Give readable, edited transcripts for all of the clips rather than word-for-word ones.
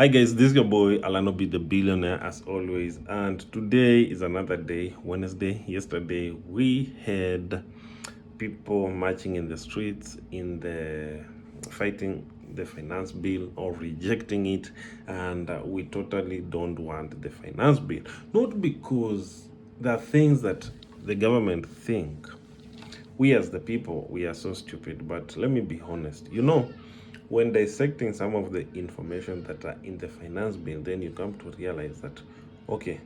Hi guys, this is your boy Alanobi the Billionaire as always, and today is another day, Wednesday. Yesterday we had people marching in the streets in the fighting the finance bill or rejecting it, and we totally don't want the finance bill. Not because there are things that the government think we as the people, we are so stupid. But let me be honest, when dissecting some of the information that are in the finance bill, then you come to realize that, okay,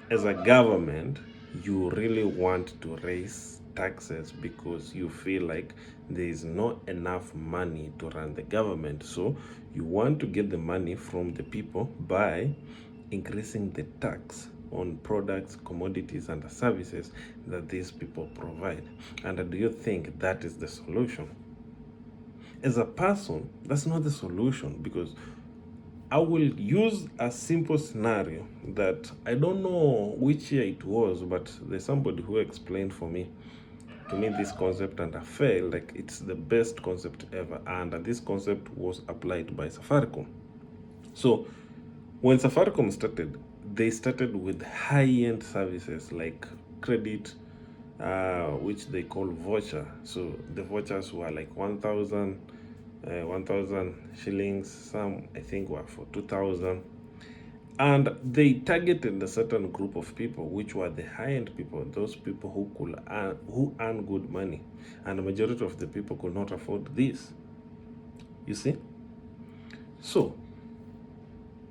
as a government, you really want to raise taxes because you feel like there is not enough money to run the government. So you want to get the money from the people by increasing the tax on products, commodities, and services that these people provide. And do you think that is the solution? As a person, that's not the solution, because I will use a simple scenario that I don't know which year it was, but there's somebody who explained to me this concept, and I felt like it's the best concept ever. And this concept was applied by Safaricom. So when Safaricom started, they started with high-end services like credit, which they call voucher. So the vouchers were like 1,000 shillings. Some I think were for 2,000, and they targeted a certain group of people, which were the high-end people, those people who earn good money, and the majority of the people could not afford this. You see, so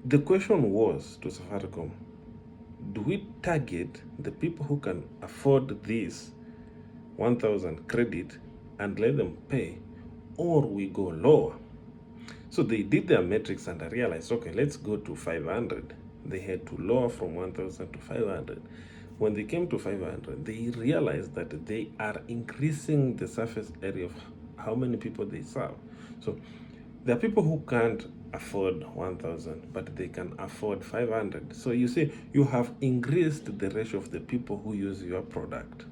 the question was to Safaricom: do we target the people who can afford this 1,000 credit and let them pay, or we go lower? So they did their metrics and I realized, okay, let's go to 500. They had to lower from 1,000 to 500. When they came to 500, they realized that they are increasing the surface area of how many people they serve. So there are people who can't afford 1,000, but they can afford 500. So you see, you have increased the ratio of the people who use your product.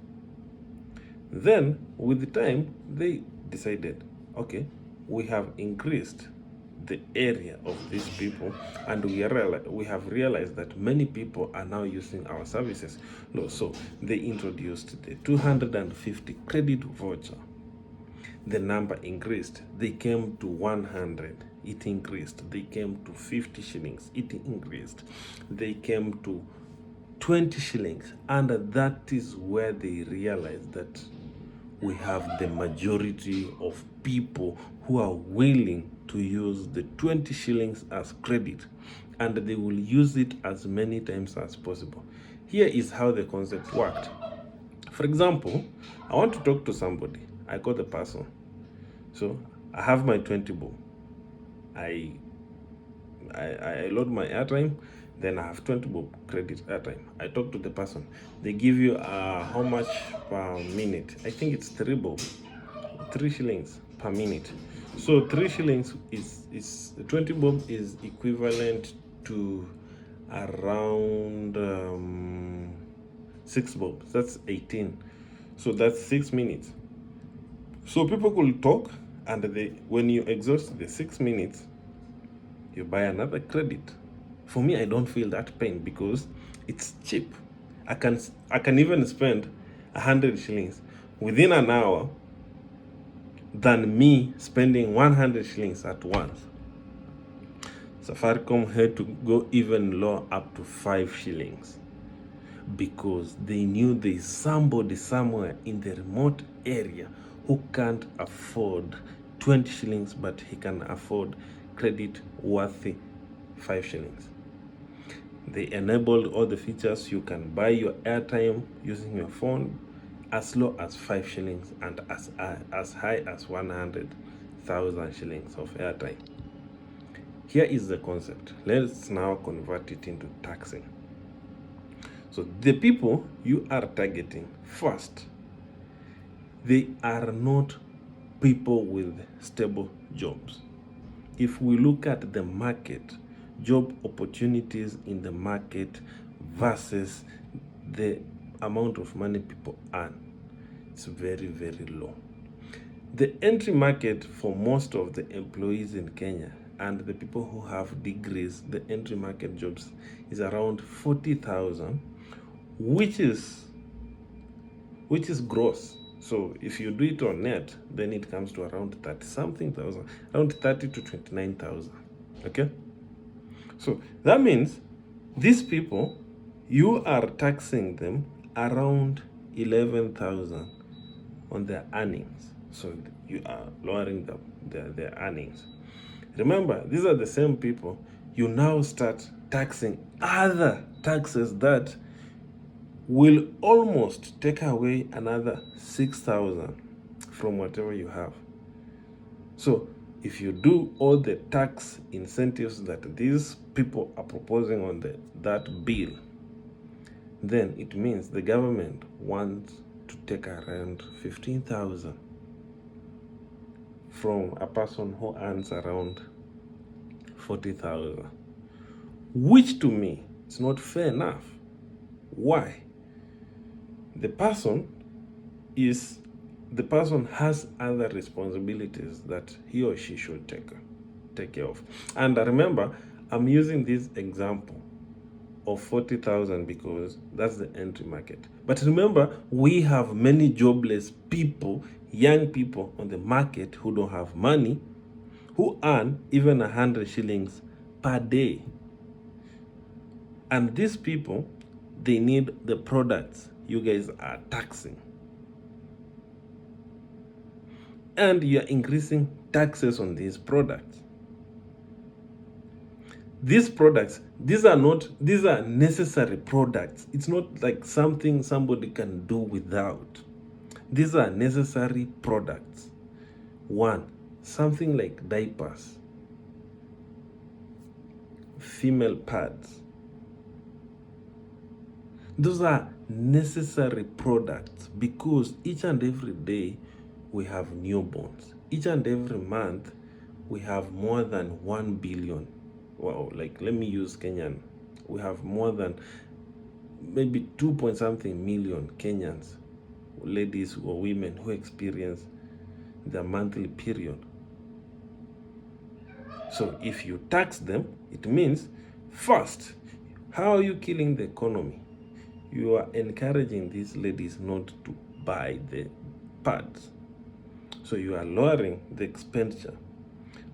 Then, with the time, they decided, okay, we have increased the area of these people, and we have realized that many people are now using our services. No, so they introduced the 250 credit voucher. The number increased. They came to 100. It increased. They came to 50 shillings. It increased. They came to 20 shillings. And that is where they realized that we have the majority of people who are willing to use the 20 shillings as credit, and they will use it as many times as possible. Here is how the concept worked. For example, I want to talk to somebody. I call the person. So I have my 20 bob. I I load my airtime, then I have 20 bob credit airtime. I talk to the person. They give you how much per minute? I think it's 3 bob, 3 shillings per minute. So 3 shillings is 20 bob is equivalent to around 6 bob. That's 18. So that's 6 minutes. So people could talk, and when you exhaust the 6 minutes, you buy another credit. For me, I don't feel that pain because it's cheap. I can even spend 100 shillings within an hour than me spending 100 shillings at once. Safaricom had to go even lower, up to 5 shillings, because they knew there's somebody somewhere in the remote area who can't afford 20 shillings, but he can afford credit worthy 5 shillings. They enabled all the features. You can buy your airtime using your phone as low as 5 shillings and as high as 100,000 shillings of airtime. Here is the concept. Let's now convert it into taxing. So the people you are targeting first, they are not people with stable jobs. If we look at the market, job opportunities in the market versus the amount of money people earn, it's very, very low. The entry market for most of the employees in Kenya and the people who have degrees, the entry market jobs is around 40,000, which is gross. So if you do it on net, then it comes to around 30 something thousand, around 30 to 29,000. Okay, so that means these people, you are taxing them around 11,000 on their earnings. So you are lowering their earnings. Remember, these are the same people you now start taxing other taxes that will almost take away another 6,000 from whatever you have. So if you do all the tax incentives that these people are proposing on that bill, then it means the government wants to take around 15,000 from a person who earns around 40,000, which to me is not fair enough. Why? The person has other responsibilities that he or she should take care of. And remember, I'm using this example of 40,000 because that's the entry market. But remember, we have many jobless people, young people on the market who don't have money, who earn even 100 shillings per day. And these people, they need the products you guys are taxing. And you're increasing taxes on these products. These products, these are necessary products. It's not like something somebody can do without. These are necessary products. One, something like diapers, female pads. Those are necessary products because each and every day we have newborns. Each and every month we have more than 1 billion. Well, like, let me use Kenyan. We have more than maybe 2 point something million Kenyans, ladies or women, who experience their monthly period. So if you tax them, it means, first, how are you killing the economy? You are encouraging these ladies not to buy the pads. So you are lowering the expenditure,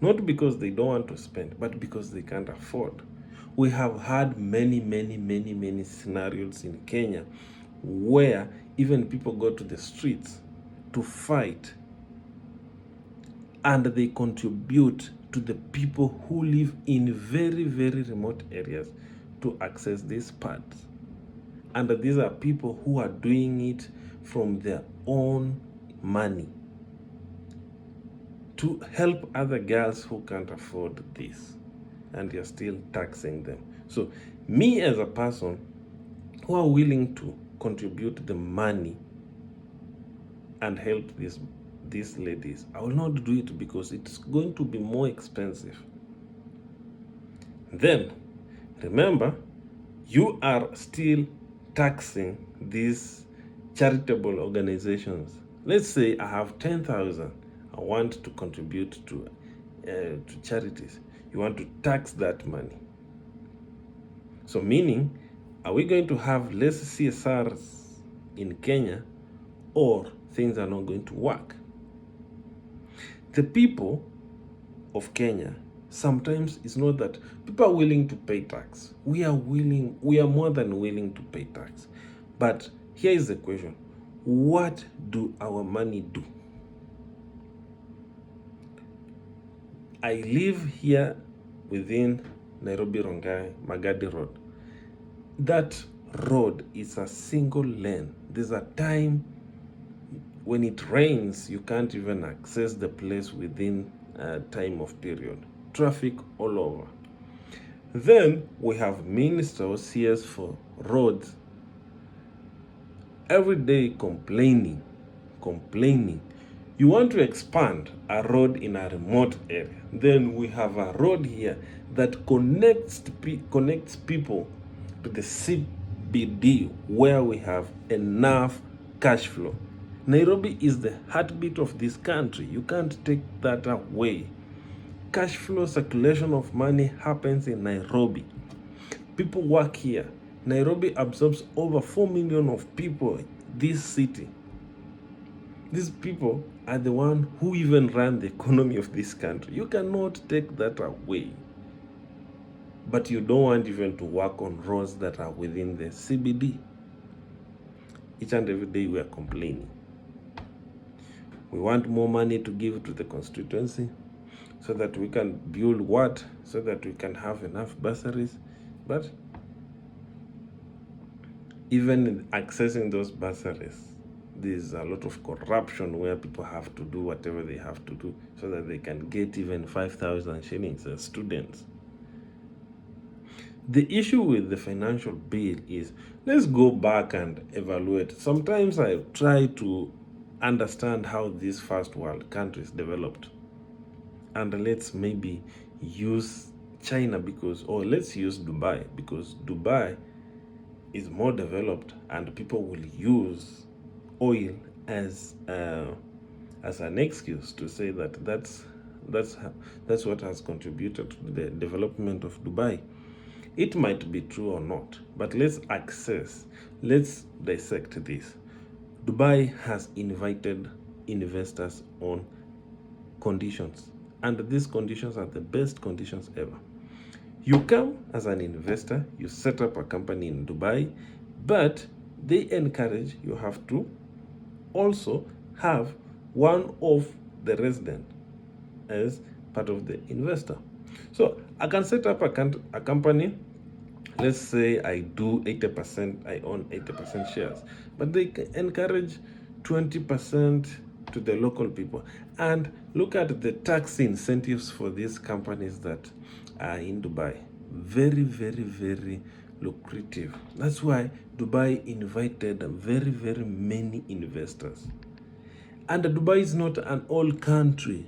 not because they don't want to spend, but because they can't afford. We have had many scenarios in Kenya where even people go to the streets to fight, and they contribute to the people who live in very remote areas to access these pads. And these are people who are doing it from their own money to help other girls who can't afford this, and you're still taxing them. So me as a person who are willing to contribute the money and help these ladies, I will not do it because it's going to be more expensive. Then remember, you are still taxing these charitable organizations. Let's say I have 10,000 I want to contribute to charities. You want to tax that money. So meaning, are we going to have less CSRs in Kenya, or things are not going to work? The people of Kenya, sometimes it's not that people are willing to pay tax. We are more than willing to pay tax. But here is the question: what do our money do? I live here within Nairobi Rongai Magadi Road. That road is a single lane. There's a time when it rains, you can't even access the place within a time of period. Traffic all over. Then we have ministers here for roads every day complaining. You want to expand a road in a remote area. Then we have a road here that connects people to the CBD, where we have enough cash flow. Nairobi is the heartbeat of this country. You can't take that away. cash flow circulation of money happens in Nairobi. People work here. Nairobi absorbs over 4 million of people, this city. These people are the one who even run the economy of this country. You cannot take that away. But you don't want even to work on roads that are within the CBD. Each and every day we are complaining. We want more money to give to the constituency so that we can build what? So that we can have enough bursaries. But even in accessing those bursaries, there's a lot of corruption where people have to do whatever they have to do so that they can get even 5,000 shillings as students. The issue with the financial bill is, let's go back and evaluate. Sometimes I try to understand how these first world countries developed. And let's maybe use China because, or let's use Dubai because Dubai is more developed and people will use oil as an excuse to say that that's what has contributed to the development of Dubai. It might be true or not, but let's dissect this. Dubai has invited investors on conditions, and these conditions are the best conditions ever. You come as an investor, you set up a company in Dubai, but they encourage you have to also have one of the residents as part of the investor. So I can set up a company. Let's say I do 80%, I own 80% shares, but they encourage 20% to the local people. And look at the tax incentives for these companies that are in Dubai. Very, very, very lucrative. That's why Dubai invited very, very many investors. And Dubai is not an old country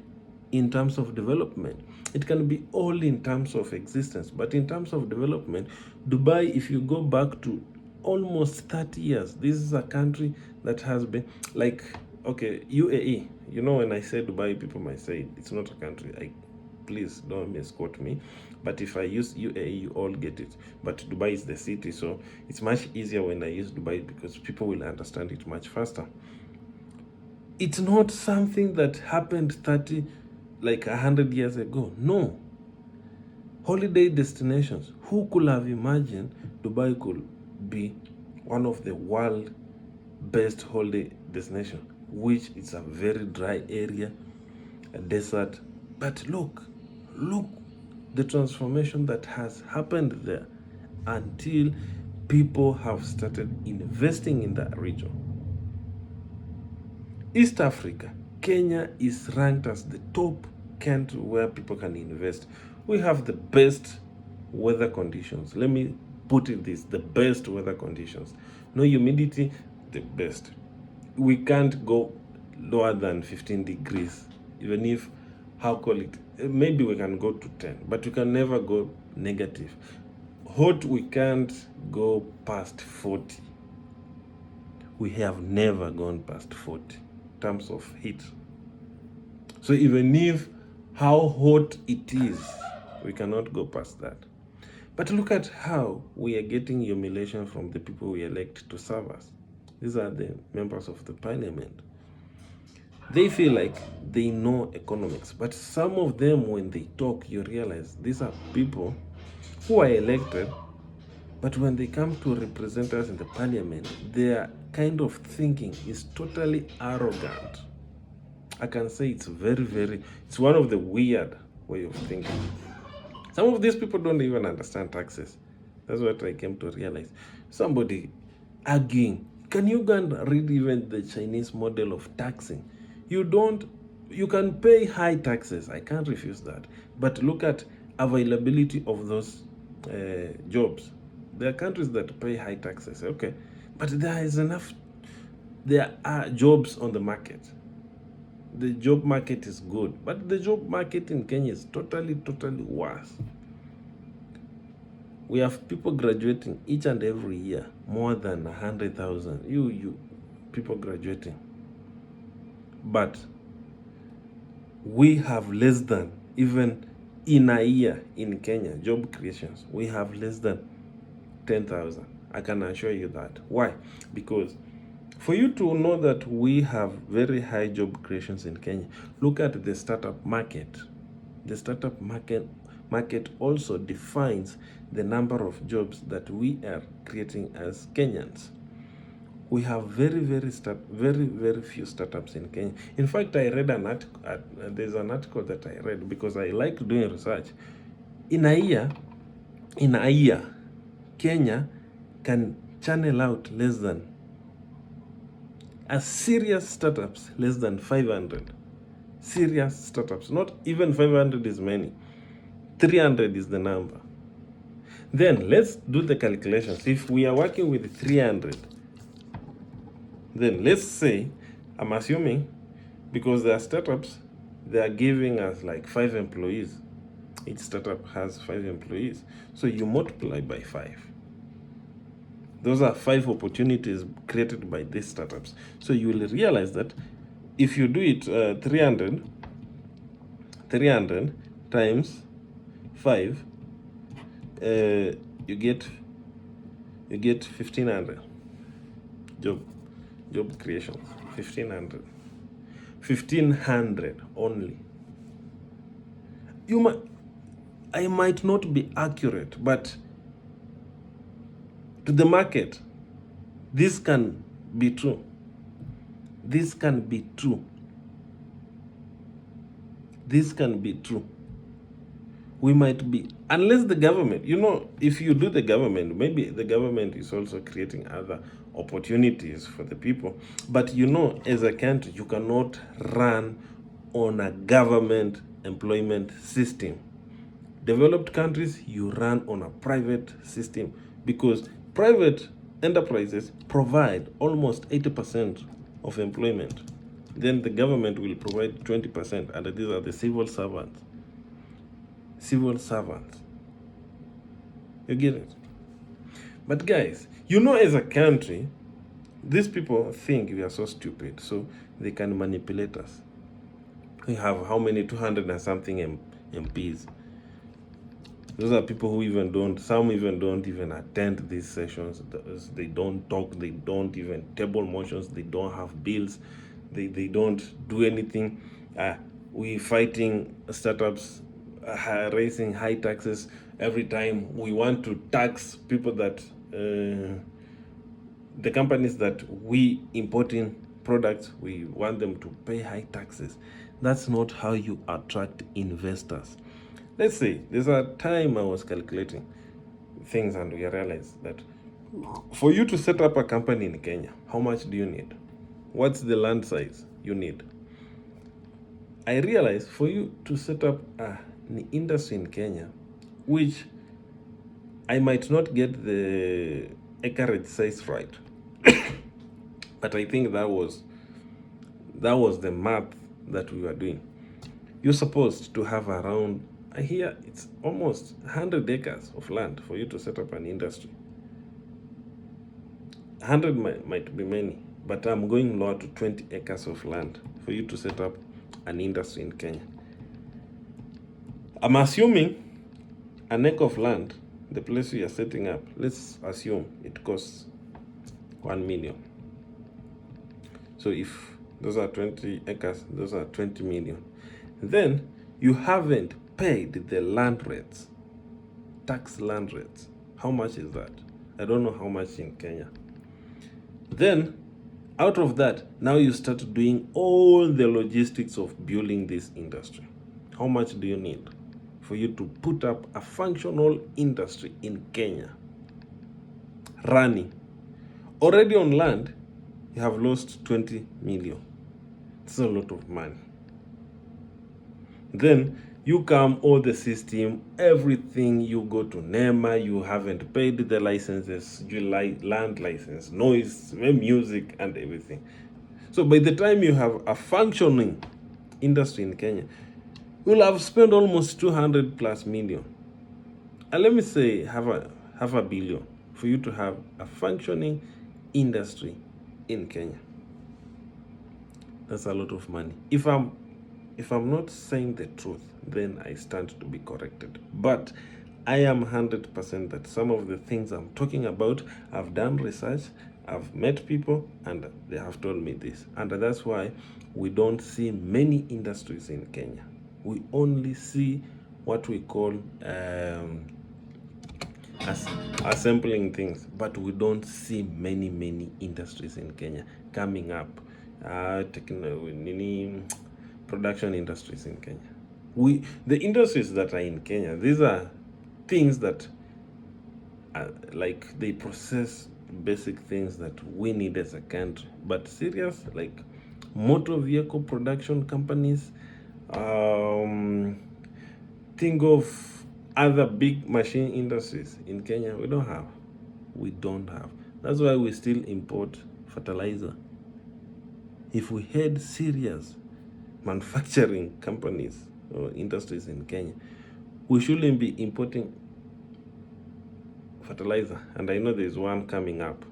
in terms of development. It can be old in terms of existence, but in terms of development, Dubai, if you go back to almost 30 years, this is a country that has been like, okay, UAE. You know, when I say Dubai, people might say it's not a country. Please don't misquote me. But if I use UAE, you all get it. But Dubai is the city, so it's much easier when I use Dubai because people will understand it much faster. It's not something that happened 100 years ago. No. Holiday destinations. Who could have imagined Dubai could be one of the world best holiday destinations, which is a very dry area, a desert. But look the transformation that has happened there until people have started investing in that region. East Africa, Kenya is ranked as the top country where people can invest. We have the best weather conditions. Let me put it this, the best weather conditions. No humidity, the best. We can't go lower than 15 degrees, even if, maybe we can go to 10, but we can never go negative. Hot, we can't go past 40. We have never gone past 40 in terms of heat. So even if how hot it is, we cannot go past that. But look at how we are getting humiliation from the people we elect to serve us. These are the members of the parliament. They feel like they know economics, but some of them, when they talk, you realize these are people who are elected, but when they come to represent us in the parliament, their kind of thinking is totally arrogant. I can say it's it's one of the weird way of thinking. Some of these people don't even understand taxes. That's what I came to realize. Somebody arguing, can you go and read even the Chinese model of taxing? You can pay high taxes. I can't refuse that. But look at availability of those jobs. There are countries that pay high taxes, okay, but there are jobs on the market. The job market is good, but the job market in Kenya is totally worse. We have people graduating each and every year, more than 100,000. You people graduating, but we have less than even In a year in Kenya, job creations, we have less than 10,000. I can assure you that. Why? Because for you to know that we have very high job creations in Kenya, look at the startup market. The startup market also defines the number of jobs that we are creating as Kenyans. We have very few startups in Kenya. In fact, I read an article. There's an article that I read because I like doing research. In a year, Kenya can channel out less than serious startups, less than 500. Serious startups, not even 500 is many. 300 is the number. Then let's do the calculations. If we are working with 300, then let's say, I'm assuming, because they are startups, they are giving us like 5 employees. Each startup has 5 employees. So you multiply by 5. Those are 5 opportunities created by these startups. So you will realize that if you do it 300 times 5, you get 1,500 job creations. 1,500 only. I might not be accurate, but to the market, this can be true. This can be true. This can be true. We might be, unless the government, if you do the government, maybe the government is also creating other opportunities for the people. But as a country, you cannot run on a government employment system. Developed countries, you run on a private system because private enterprises provide almost 80% of employment. Then the government will provide 20%, and these are the civil servants. Civil servants. You get it? But guys, as a country, these people think we are so stupid, so they can manipulate us. We have how many? 200 and something MPs. Those are people who some even don't even attend these sessions. They don't talk, they don't even table motions, they don't have bills, they don't do anything. We fighting startups, raising high taxes. Every time we want to tax people that, the companies that we importing products, we want them to pay high taxes. That's not how you attract investors. Let's say there's a time I was calculating things and we realized that for you to set up a company in Kenya, how much do you need? What's the land size you need? I realized for you to set up an industry in Kenya, which I might not get the acreage size right, but I think that was the math that we were doing. You're supposed to have around, I hear it's almost 100 acres of land for you to set up an industry. 100 might be many, but I'm going lower to 20 acres of land for you to set up an industry in Kenya. I'm assuming an acre of land, the place we are setting up, let's assume it costs 1 million. So if those are 20 acres, those are 20 million. Then you haven't paid the land rates, tax land rates. How much is that? I don't know how much in Kenya. Then out of that, now you start doing all the logistics of building this industry. How much do you need for you to put up a functional industry in Kenya? Running. Already on land, you have lost 20 million. It's a lot of money. Then you come, all the system, everything, you go to NEMA, you haven't paid the licenses, land license, noise, music, and everything. So by the time you have a functioning industry in Kenya, you'll have spent almost 200 plus million. And let me say half a billion for you to have a functioning industry in Kenya. That's a lot of money. If If I'm not saying the truth, then I stand to be corrected. But I am 100% that some of the things I'm talking about, I've done research, I've met people, and they have told me this. And that's why we don't see many industries in Kenya. We only see what we call assembling things, but we don't see many industries in Kenya coming up. Production industries in Kenya. The industries that are in Kenya, these are things that like they process basic things that we need as a country. But serious, like motor vehicle production companies, think of other big machine industries in Kenya. We don't have. That's why we still import fertilizer. If we had serious manufacturing companies or industries in Kenya, we shouldn't be importing fertilizer. And I know there's one coming up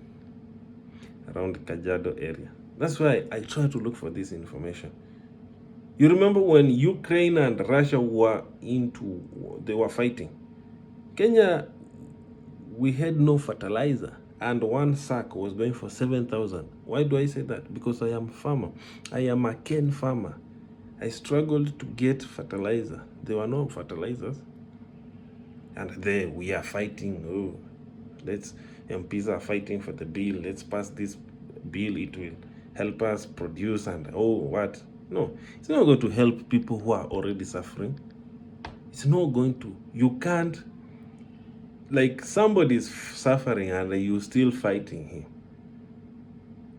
around Kajiado area. That's why I try to look for this information. You remember when Ukraine and Russia they were fighting? Kenya, we had no fertilizer, and one sack was going for 7,000. Why do I say that? Because I am a farmer. I am a cane farmer. I struggled to get fertilizer. There were no fertilizers. And there we are fighting. MPs are fighting for the bill. Let's pass this bill. It will help us produce and what? No, it's not going to help people who are already suffering. It's not going to. You can't, like somebody's suffering and you still fighting him.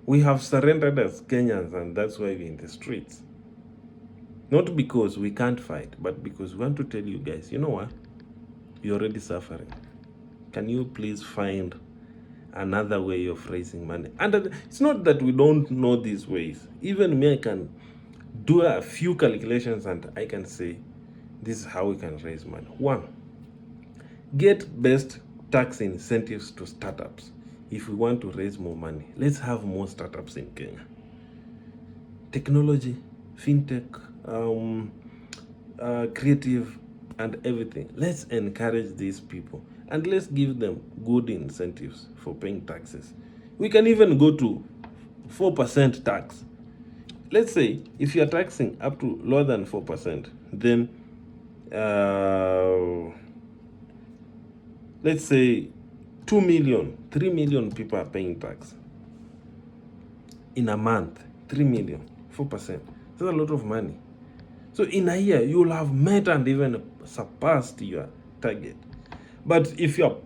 We have surrendered as Kenyans, and that's why we're in the streets. Not because we can't fight, but because we want to tell you guys, you know what? You're already suffering. Can you please find another way of raising money? And it's not that we don't know these ways. Even me, I can do a few calculations and I can say, this is how we can raise money. One, get best tax incentives to startups. If we want to raise more money, let's have more startups in Kenya. Technology, fintech, creative, and everything. Let's encourage these people and let's give them good incentives for paying taxes. We can even go to 4% tax. Let's say if you're taxing up to lower than 4%, then let's say 2 million, 3 million people are paying tax. In a month, 3 million, 4%. That's a lot of money. So in a year, you'll have met and even surpassed your target. But if you're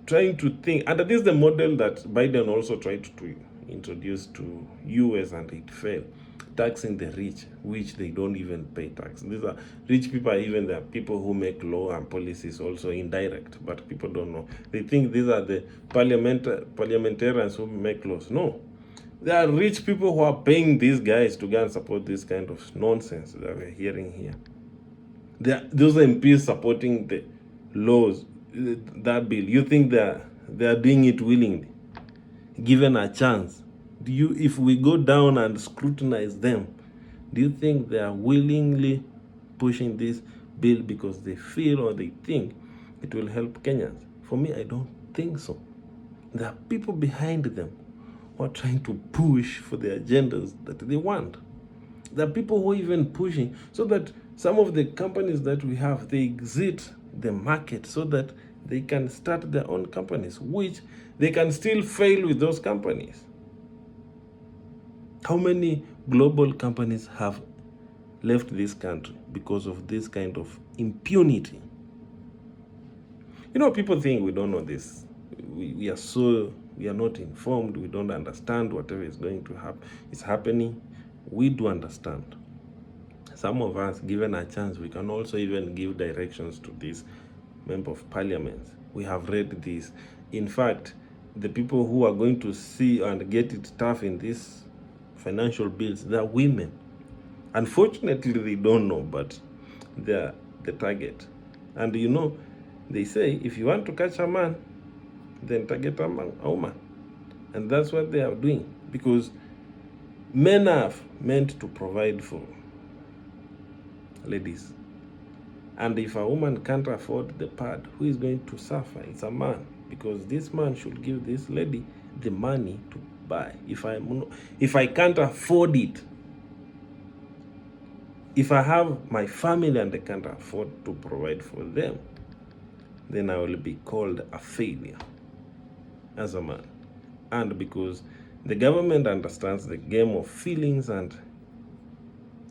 trying to think, and that is the model that Biden also tried to introduce to US and it failed, taxing the rich, which they don't even pay tax. These are rich people, even the people who make law and policies also indirect, but people don't know. They think these are the parliamentarians who make laws. No. There are rich people who are paying these guys to go and support this kind of nonsense that we're hearing here. Those MPs supporting the laws, that bill. You think they are doing it willingly, given a chance? If we go down and scrutinize them, do you think they are willingly pushing this bill because they feel or they think it will help Kenyans? For me, I don't think so. There are people behind them who are trying to push for the agendas that they want. There are people who are even pushing so that some of the companies that we have, they exit the market so that they can start their own companies, which they can still fail with those companies. How many global companies have left this country because of this kind of impunity? You know, people think we don't know this. We are not informed. We don't understand whatever is going to happen. It's happening. We do understand. Some of us, given a chance, we can also even give directions to this member of parliament. We have read this. In fact, the people who are going to see and get it tough in these financial bills, they are women. Unfortunately, they don't know, but they are the target. And you know, they say if you want to catch a man, then target a woman. And that's what they are doing, because men are meant to provide for ladies. And if a woman can't afford the pad, who is going to suffer? It's a man, because this man should give this lady the money to buy. If I can't afford it, if I have my family and I can't afford to provide for them, then I will be called a failure as a man. And because the government understands the game of feelings and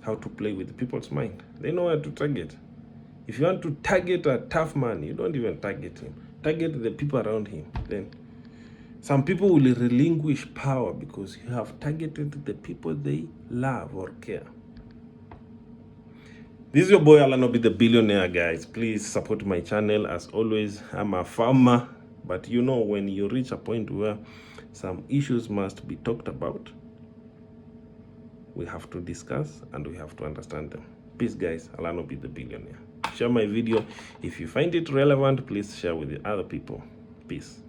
how to play with people's mind, they know where to target. If you want to target a tough man, you don't even target him. Target the people around him. Then some people will relinquish power because you have targeted the people they love or care. This is your boy Alanobi the Billionaire, guys. Please support my channel. As always, I'm a farmer, but you know, when you reach a point where some issues must be talked about, we have to discuss and we have to understand them. Peace, guys. Alanobi the Billionaire. Share my video. If you find it relevant, please share with the other people. Peace.